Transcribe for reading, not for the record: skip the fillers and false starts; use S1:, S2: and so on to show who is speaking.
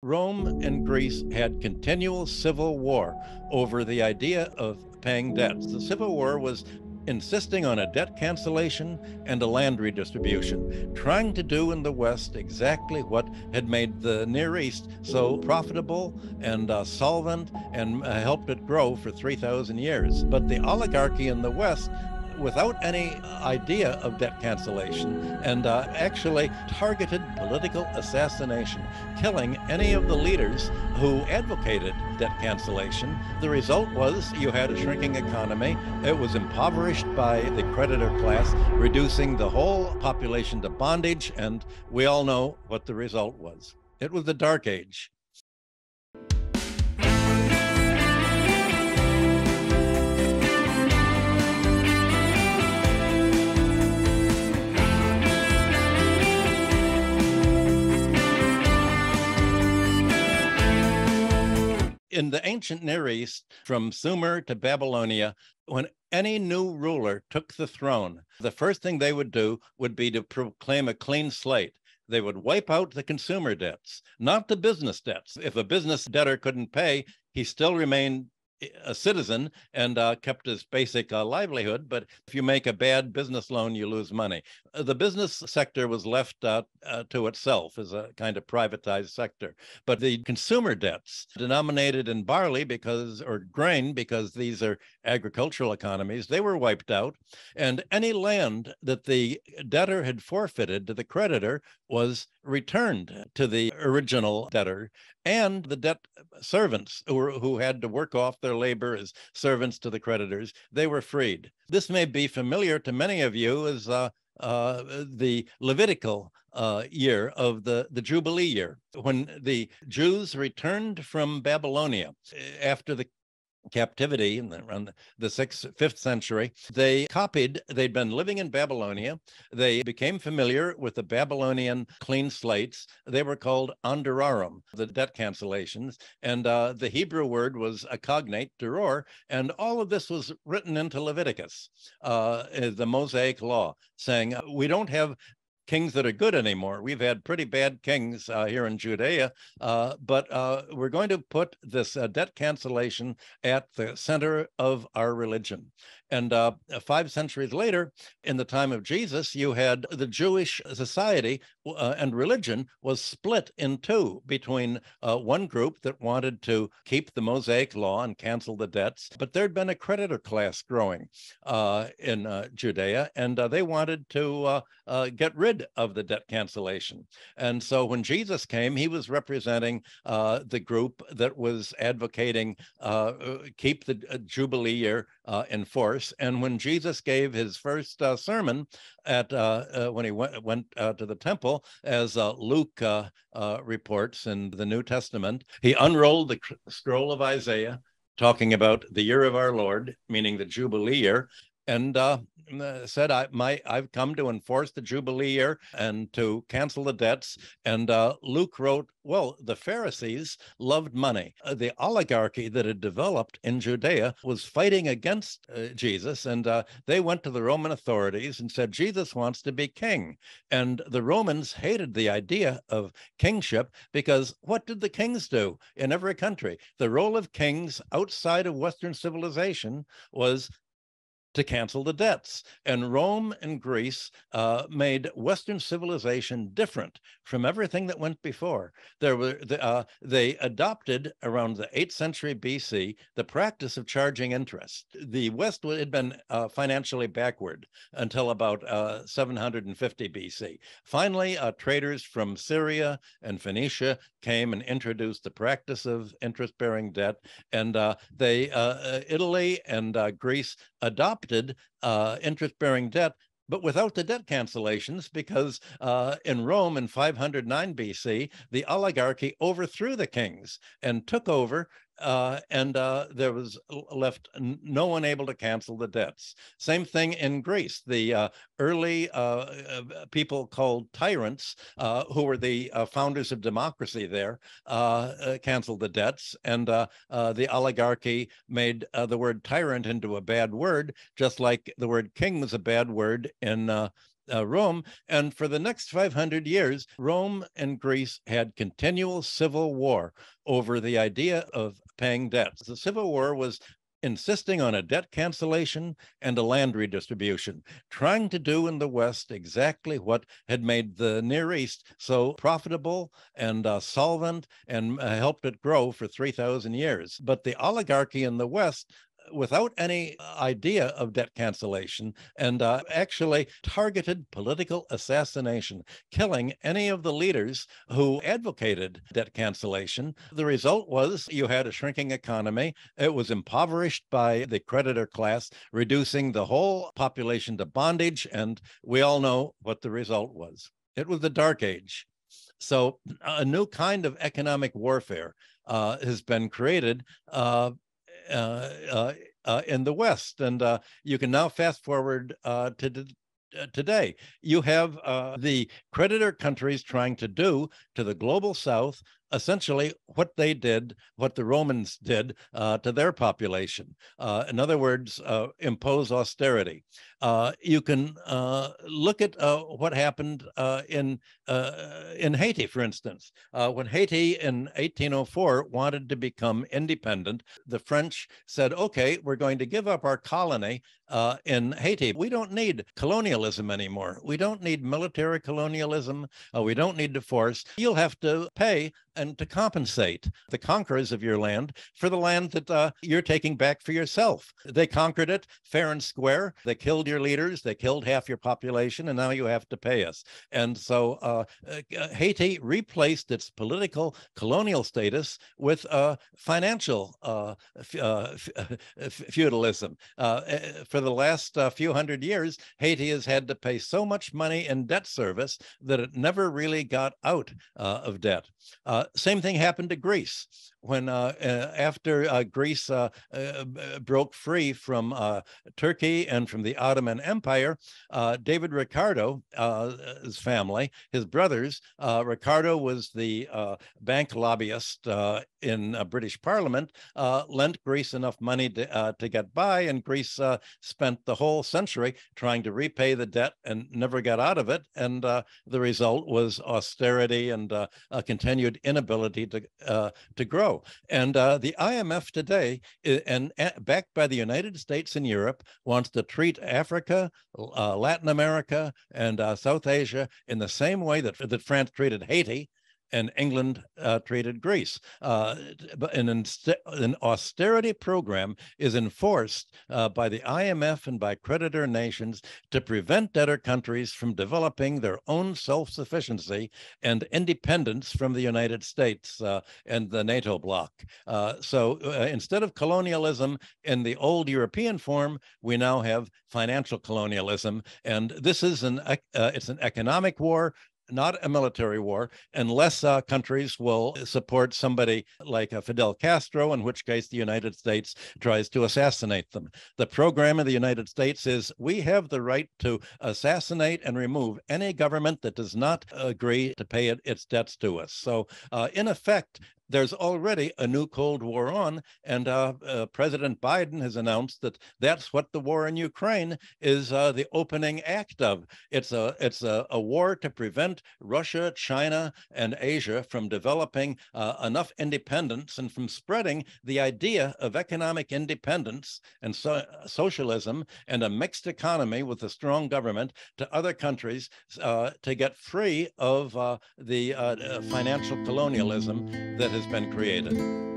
S1: Rome and Greece had continual civil war over the idea of paying debts. The Civil War was insisting on a debt cancellation and a land redistribution, trying to do in the West exactly what had made the Near East so profitable and solvent and helped it grow for 3,000 years. But the oligarchy in the West, without any idea of debt cancellation, and actually targeted political assassination, killing any of the leaders who advocated debt cancellation. The result was you had a shrinking economy. It was impoverished by the creditor class, reducing the whole population to bondage, and we all know what the result was. It was the Dark Age. In the ancient Near East, from Sumer to Babylonia, when any new ruler took the throne, the first thing they would do would be to proclaim a clean slate. They would wipe out the consumer debts, not the business debts. If a business debtor couldn't pay, he still remained a citizen and kept his basic livelihood. But if you make a bad business loan, you lose money. The business sector was left to itself as a kind of privatized sector. But the consumer debts denominated in barley or grain, because these are agricultural economies, they were wiped out. And any land that the debtor had forfeited to the creditor was returned to the original debtor. And the debt servants who had to work off their labor as servants to the creditors, they were freed. This may be familiar to many of you as the Levitical year of the Jubilee year, when the Jews returned from Babylonia after the captivity around the 5th century. They'd been living in Babylonia. They became familiar with the Babylonian clean slates. They were called andurarim, the debt cancellations. And the Hebrew word was a cognate, duror. And all of this was written into Leviticus, the Mosaic law, saying we don't have kings that are good anymore. We've had pretty bad kings here in Judea, but we're going to put this debt cancellation at the center of our religion. And 5 centuries later, in the time of Jesus, you had the Jewish society and religion was split in two between one group that wanted to keep the Mosaic law and cancel the debts, but there'd been a creditor class growing in Judea, and they wanted to get rid of the debt cancellation. And so when Jesus came, he was representing the group that was advocating keep the Jubilee year in force. And when Jesus gave his first sermon when he went to the temple, as Luke reports in the New Testament, he unrolled the scroll of Isaiah, talking about the year of our Lord, meaning the Jubilee year, and said, I've come to enforce the Jubilee year and to cancel the debts. And Luke wrote, well, the Pharisees loved money. The oligarchy that had developed in Judea was fighting against Jesus, and they went to the Roman authorities and said, Jesus wants to be king. And the Romans hated the idea of kingship, because what did the kings do in every country? The role of kings outside of Western civilization was to cancel the debts. And Rome and Greece made Western civilization different from everything that went before. They adopted around the 8th century BC the practice of charging interest. The West had been financially backward until about 750 BC. Finally, traders from Syria and Phoenicia came and introduced the practice of interest-bearing debt, and Italy and Greece adopted interest-bearing debt, but without the debt cancellations, because in Rome in 509 BC, the oligarchy overthrew the kings and took over, and there was left no one able to cancel the debts. Same thing in Greece. The early people called tyrants, who were the founders of democracy there, canceled the debts, and the oligarchy made the word tyrant into a bad word, just like the word king was a bad word in Rome. And for the next 500 years, Rome and Greece had continual civil war over the idea of paying debts. The Civil War was insisting on a debt cancellation and a land redistribution, trying to do in the West exactly what had made the Near East so profitable and solvent and helped it grow for 3,000 years. But the oligarchy in the West, without any idea of debt cancellation, and actually targeted political assassination, killing any of the leaders who advocated debt cancellation. The result was you had a shrinking economy. It was impoverished by the creditor class, reducing the whole population to bondage, and we all know what the result was. It was the Dark Age. So a new kind of economic warfare has been created in the West. And you can now fast forward to today. You have the creditor countries trying to do to the global South essentially what they did, what the Romans did to their population. In other words, impose austerity. You can look at what happened in Haiti, for instance. When Haiti in 1804 wanted to become independent, the French said, okay, we're going to give up our colony in Haiti. We don't need colonialism anymore. We don't need military colonialism. We don't need to force. You'll have to pay and to compensate the conquerors of your land for the land that you're taking back for yourself. They conquered it fair and square. They killed your leaders. They killed half your population, and now you have to pay us. And so Haiti replaced its political colonial status with financial feudalism. For the last few hundred years, Haiti has had to pay so much money in debt service that it never really got out of debt. Same thing happened to Greece. When after Greece broke free from Turkey and from the Ottoman Empire, David Ricardo's family, his brothers, Ricardo was the bank lobbyist in British Parliament, lent Greece enough money to get by, and Greece spent the whole century trying to repay the debt and never got out of it. And the result was austerity and a continued inability to grow. And the IMF today, and backed by the United States and Europe, wants to treat Africa, Latin America, and South Asia in the same way that France treated Haiti and England treated Greece. But an austerity program is enforced by the IMF and by creditor nations to prevent debtor countries from developing their own self-sufficiency and independence from the United States and the NATO bloc. So instead of colonialism in the old European form, we now have financial colonialism. And this is it's an economic war, not a military war, unless countries will support somebody like Fidel Castro, in which case the United States tries to assassinate them. The program of the United States is we have the right to assassinate and remove any government that does not agree to pay its debts to us. So in effect, there's already a new Cold War on, and President Biden has announced that that's what the war in Ukraine is the opening act of. It's a war to prevent Russia, China, and Asia from developing enough independence and from spreading the idea of economic independence and socialism and a mixed economy with a strong government to other countries to get free of the financial colonialism that has been created.